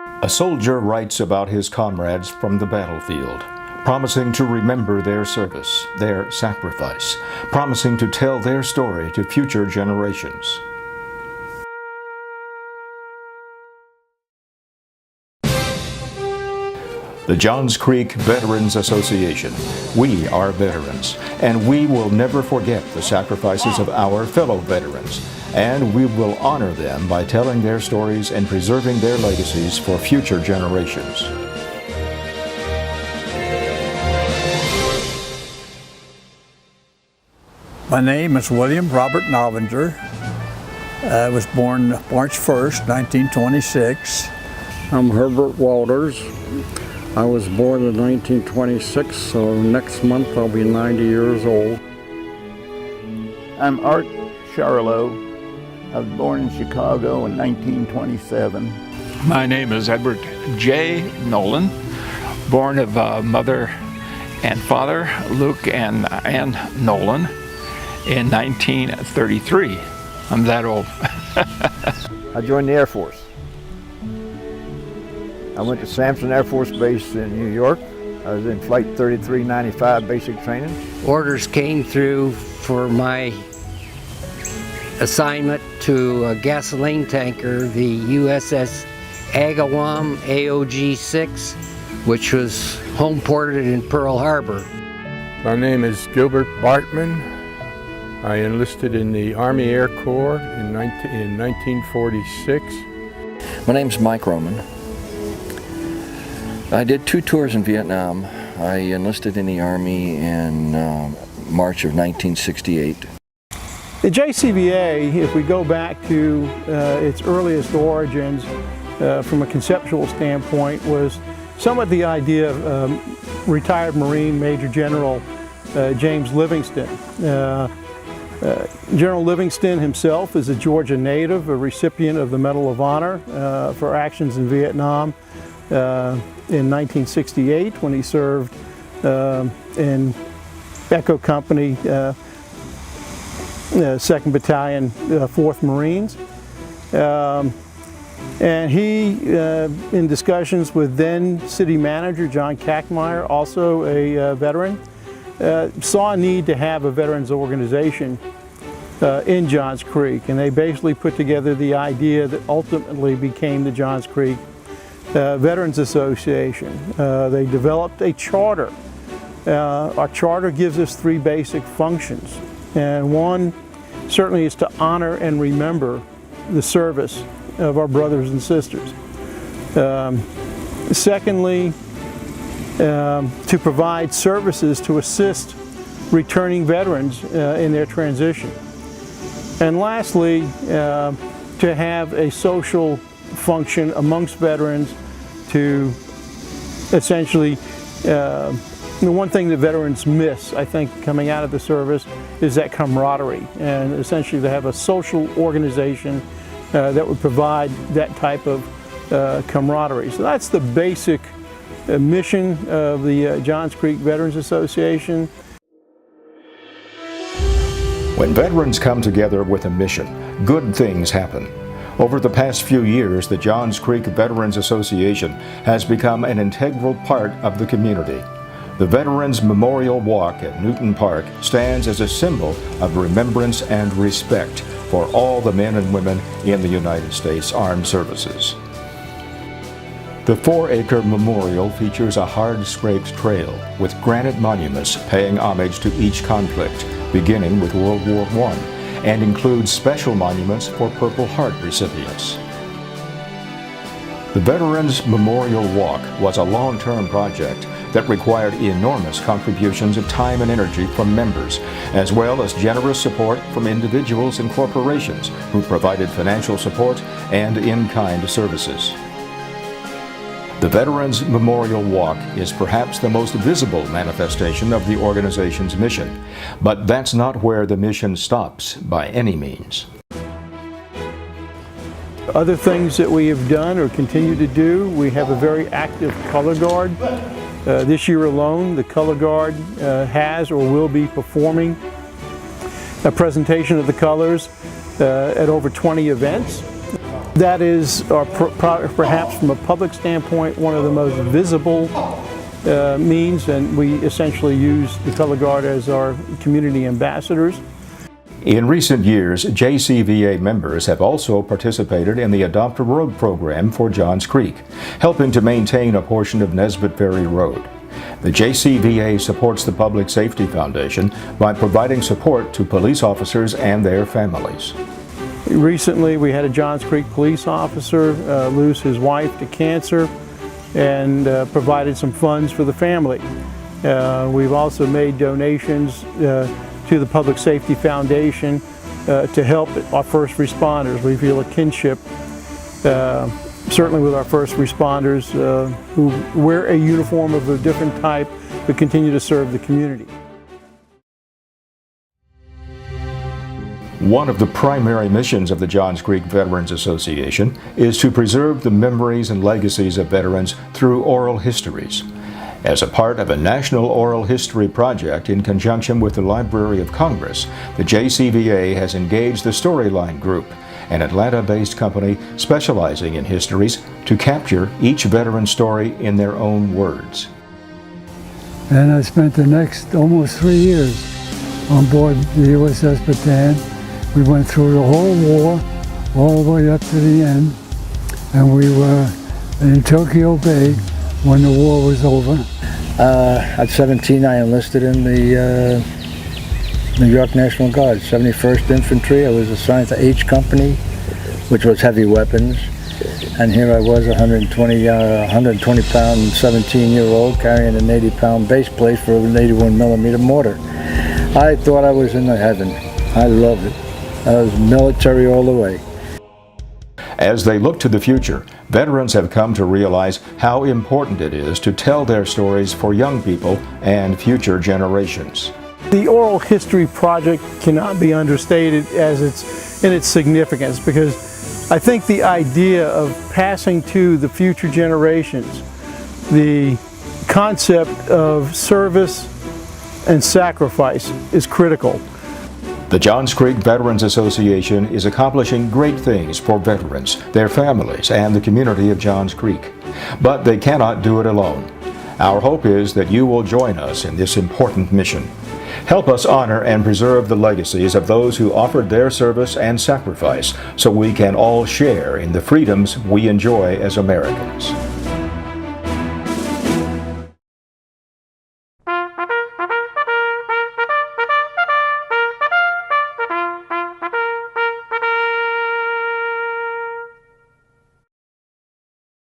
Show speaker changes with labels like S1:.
S1: A soldier writes about his comrades from the battlefield, promising to remember their service, their sacrifice, promising to tell their story to future generations. The Johns Creek Veterans Association. We are veterans, and we will never forget the sacrifices of our fellow veterans, and we will honor them by telling their stories and preserving their legacies for future generations.
S2: My name is William Robert Novinger. I was born March 1st, 1926.
S3: I'm Herbert Walters. I was born in 1926, so next month I'll be 90 years old.
S4: I'm Art Charlo. I was born in Chicago in 1927.
S5: My name is Edward J. Nolan, born of mother and father, Luke and Ann Nolan, in 1933. I'm that old.
S6: I joined the Air Force. I went to Sampson Air Force Base in New York. I was in Flight 3395 basic training.
S7: Orders came through for my assignment to a gasoline tanker, the USS Agawam AOG-6, which was home ported in Pearl Harbor.
S8: My name is Gilbert Bartman. I enlisted in the Army Air Corps in 1946.
S9: My name's Mike Roman. I did 2 tours in Vietnam. I enlisted in the Army in March of 1968.
S10: The JCVA, if we go back to its earliest origins from a conceptual standpoint, was somewhat the idea of retired Marine Major General James Livingston. General Livingston himself is a Georgia native, a recipient of the Medal of Honor for actions in Vietnam in 1968 when he served in Echo Company, 2nd Battalion, 4th Marines. And he, in discussions with then City Manager John Kachmar, also a veteran, saw a need to have a veterans organization in Johns Creek, and they basically put together the idea that ultimately became the Johns Creek Veterans Association. They developed a charter. Our charter gives us 3 basic functions, and one certainly is to honor and remember the service of our brothers and sisters. Secondly, to provide services to assist returning veterans in their transition. And lastly, to have a social function amongst veterans to essentially, the one thing that veterans miss, I think, coming out of the service is that camaraderie, and essentially to have a social organization that would provide that type of camaraderie. So that's the basic mission of the Johns Creek Veterans Association.
S1: When veterans come together with a mission, good things happen. Over the past few years, the Johns Creek Veterans Association has become an integral part of the community. The Veterans Memorial Walk at Newton Park stands as a symbol of remembrance and respect for all the men and women in the United States Armed Services. The 4-acre memorial features a hard-scraped trail with granite monuments paying homage to each conflict, beginning with World War I, and includes special monuments for Purple Heart recipients. The Veterans Memorial Walk was a long-term project that required enormous contributions of time and energy from members, as well as generous support from individuals and corporations who provided financial support and in-kind services. The Veterans Memorial Walk is perhaps the most visible manifestation of the organization's mission, but that's not where the mission stops by any means.
S10: Other things that we have done or continue to do, we have a very active color guard. This year alone, the color guard has or will be performing a presentation of the colors at over 20 events. That is, perhaps from a public standpoint, one of the most visible means, and we essentially use the Color Guard as our community ambassadors.
S1: In recent years, JCVA members have also participated in the Adopt a Road program for Johns Creek, helping to maintain a portion of Nesbitt Ferry Road. The JCVA supports the Public Safety Foundation by providing support to police officers and their families.
S10: Recently, we had a Johns Creek police officer lose his wife to cancer and provided some funds for the family. We've also made donations to the Public Safety Foundation to help our first responders. We feel a kinship, certainly with our first responders who wear a uniform of a different type but continue to serve the community.
S1: One of the primary missions of the Johns Creek Veterans Association is to preserve the memories and legacies of veterans through oral histories. As a part of a national oral history project in conjunction with the Library of Congress, the JCVA has engaged the Storyline Group, an Atlanta-based company specializing in histories, to capture each veteran's story in their own words.
S11: And I spent the next almost 3 years on board the USS Bataan. We went through the whole war, all the way up to the end, and we were in Tokyo Bay when the war was over.
S6: At 17, I enlisted in the New York National Guard, 71st Infantry. I was assigned to H Company, which was heavy weapons. And here I was, 120-pound, 17-year-old, carrying an 80-pound base plate for an 81mm mortar. I thought I was in the heaven. I loved it. I was military all the way.
S1: As they look to the future, veterans have come to realize how important it is to tell their stories for young people and future generations.
S10: The Oral History Project cannot be understated as in its significance, because I think the idea of passing to the future generations the concept of service and sacrifice is critical.
S1: The Johns Creek Veterans Association is accomplishing great things for veterans, their families, and the community of Johns Creek. But they cannot do it alone. Our hope is that you will join us in this important mission. Help us honor and preserve the legacies of those who offered their service and sacrifice so we can all share in the freedoms we enjoy as Americans.